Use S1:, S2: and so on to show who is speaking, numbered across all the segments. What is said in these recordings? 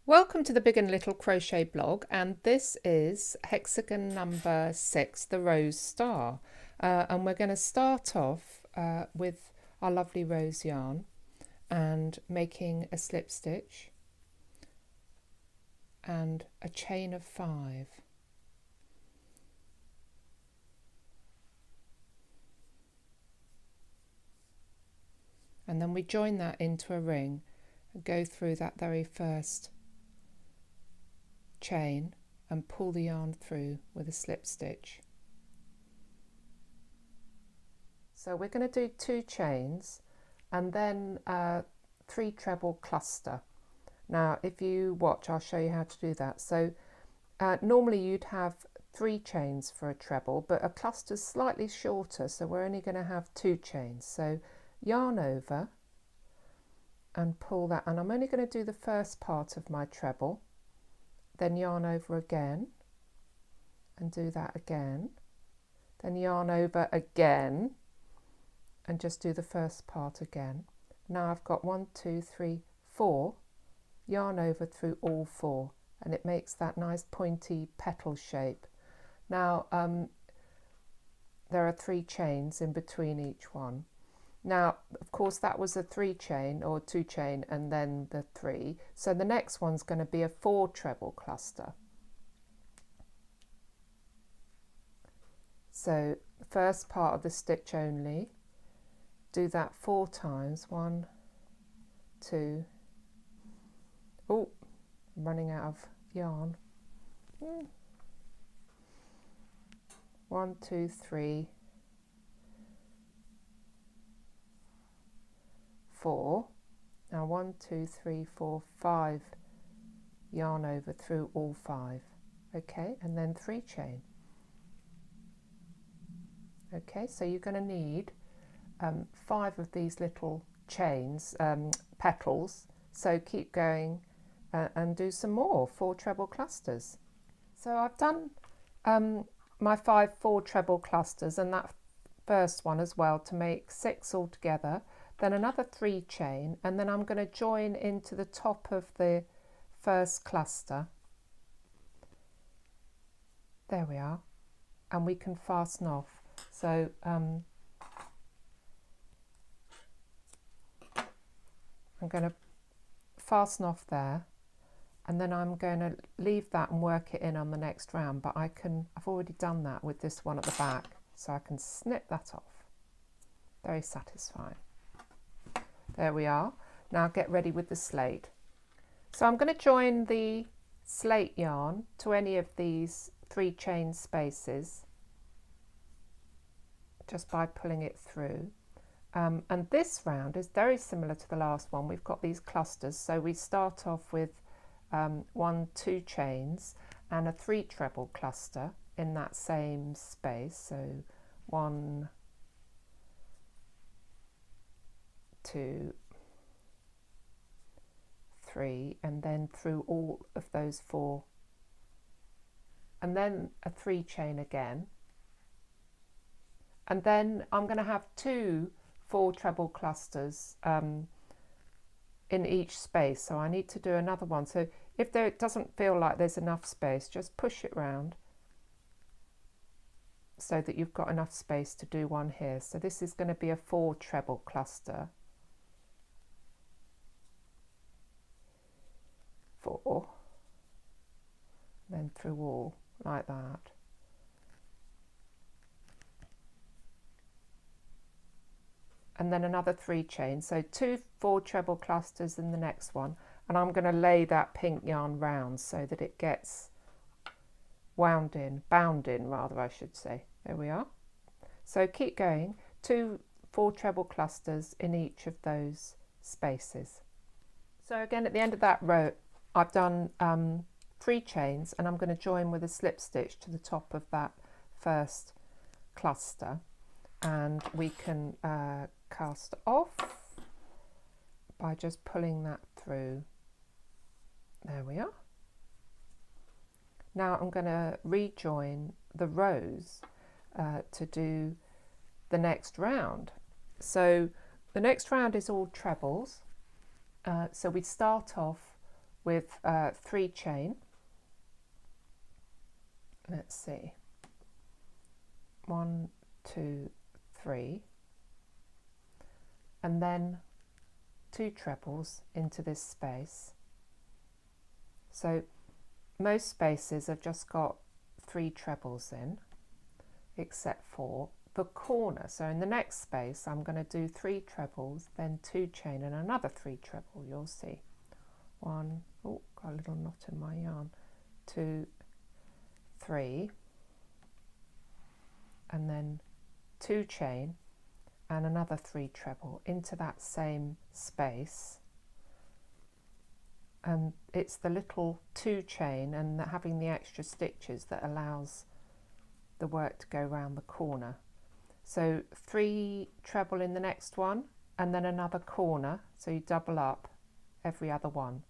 S1: Welcome to the Big and Little Crochet blog, and this is hexagon number 6, the rose star, and we're going to start off with our lovely rose yarn and making a slip stitch and a chain of 5. And then we join that into a ring and go through that very first chain and pull the yarn through with a slip stitch. So we're going to do 2 chains and then 3 treble cluster. Now if you watch, I'll show you how to do that. So normally you'd have 3 chains for a treble, but a cluster is slightly shorter, so we're only going to have 2 chains. So yarn over and pull that, and I'm only going to do the first part of my treble, then yarn over again and do that again, then yarn over again and just do the first part again. Now I've got 1, 2, 3, 4, yarn over through all 4, and it makes that nice pointy petal shape. Now there are 3 chains in between each one. Now, of course, that was a 3 chain or 2 chain and then the 3. So the next one's going to be a 4 treble cluster. So the first part of the stitch only, do that 4 times. 1, 2. Oh, I'm running out of yarn. 1, 2, 3. 4. Now 1, 2, 3, 4, 5 yarn over through all 5. Okay, and then 3 chain. Okay, so you're going to need 5 of these little chains, petals, so keep going and do some more 4 treble clusters. So I've done my 5 4 treble clusters and that first one as well to make 6 altogether. Then another 3 chain, and then I'm going to join into the top of the first cluster. There we are, and we can fasten off. So I'm going to fasten off there, and then I'm going to leave that and work it in on the next round, but I've already done that with this one at the back, so I can snip that off. Very satisfying. There we are. Now get ready with the slate. So I'm going to join the slate yarn to any of these 3 chain spaces just by pulling it through. And this round is very similar to the last one. We've got these clusters, so we start off with 1, 2 chains and a 3 treble cluster in that same space. So 1, 2, 3, and then through all of those 4, and then a 3 chain again, and then I'm going to have 2 4 treble clusters in each space, so I need to do another one. So if it doesn't feel like there's enough space, just push it round so that you've got enough space to do one here. So this is going to be a 4 treble cluster. 4, then through all like that, and then another 3 chains, so 2 4 treble clusters in the next one, and I'm going to lay that pink yarn round so that it gets bound in rather, I should say. There we are. So keep going, 2 4 treble clusters in each of those spaces. So again, at the end of that row I've done 3 chains, and I'm going to join with a slip stitch to the top of that first cluster, and we can cast off by just pulling that through. There we are. Now I'm going to rejoin the rows to do the next round. So the next round is all trebles, so we start off with 3 chain. Let's see, 1, 2, 3, and then 2 trebles into this space. So most spaces have just got 3 trebles in, except for the corner. So in the next space I'm going to do 3 trebles, then 2 chain and another 3 treble. You'll see. 1, oh, got a little knot in my yarn, 2, 3, and then 2 chain and another 3 treble into that same space. And it's the little 2 chain and having the extra stitches that allows the work to go around the corner. So 3 treble in the next one and then another corner, so you double up every other one.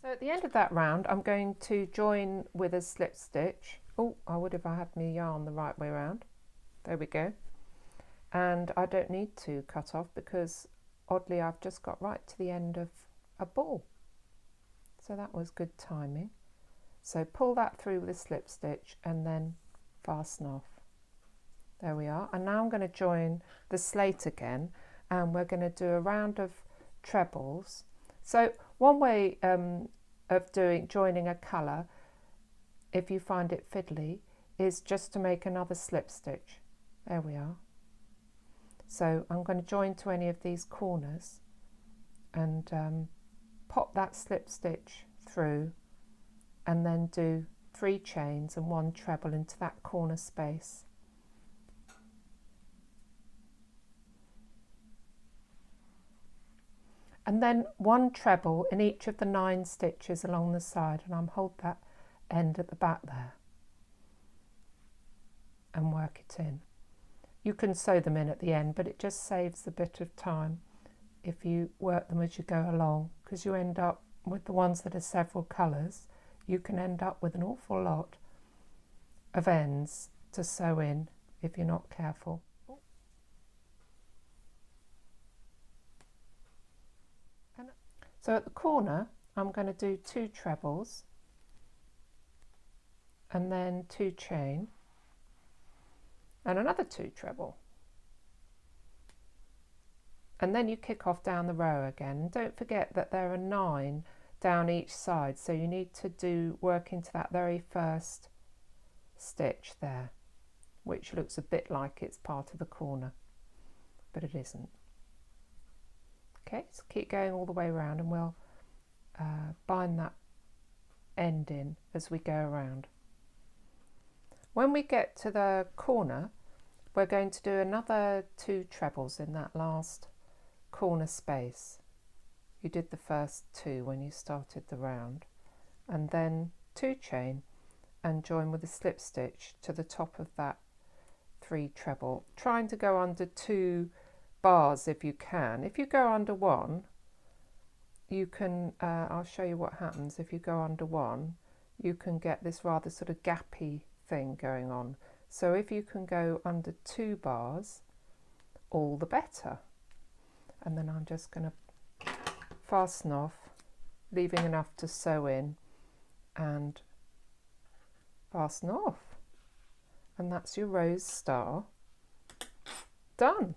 S1: So at the end of that round I'm going to join with a slip stitch. Oh, I would if I had my yarn the right way around. There we go. And I don't need to cut off because oddly I've just got right to the end of a ball. So that was good timing. So pull that through with a slip stitch and then fasten off. There we are. And now I'm going to join the slate again and we're going to do a round of trebles. So one way of joining a colour, if you find it fiddly, is just to make another slip stitch. There we are. So I'm going to join to any of these corners and pop that slip stitch through and then do 3 chains and 1 treble into that corner space. And then 1 treble in each of the 9 stitches along the side, and I'm hold that end at the back there and work it in. You can sew them in at the end, but it just saves a bit of time if you work them as you go along, because you end up with the ones that are several colours, you can end up with an awful lot of ends to sew in if you're not careful. So at the corner I'm going to do 2 trebles and then 2 chain and another 2 treble, and then you kick off down the row again. And don't forget that there are 9 down each side, so you need to work into that very first stitch there, which looks a bit like it's part of the corner, but it isn't. Okay, so keep going all the way around and we'll bind that end in as we go around. When we get to the corner, we're going to do another 2 trebles in that last corner space. You did the first 2 when you started the round, and then 2 chain and join with a slip stitch to the top of that 3 treble, trying to go under 2 bars if you can. If you go under 1, you can, I'll show you what happens. If you go under 1, you can get this rather sort of gappy thing going on. So if you can go under 2 bars, all the better. And then I'm just going to fasten off, leaving enough to sew in and fasten off. And that's your rose star done.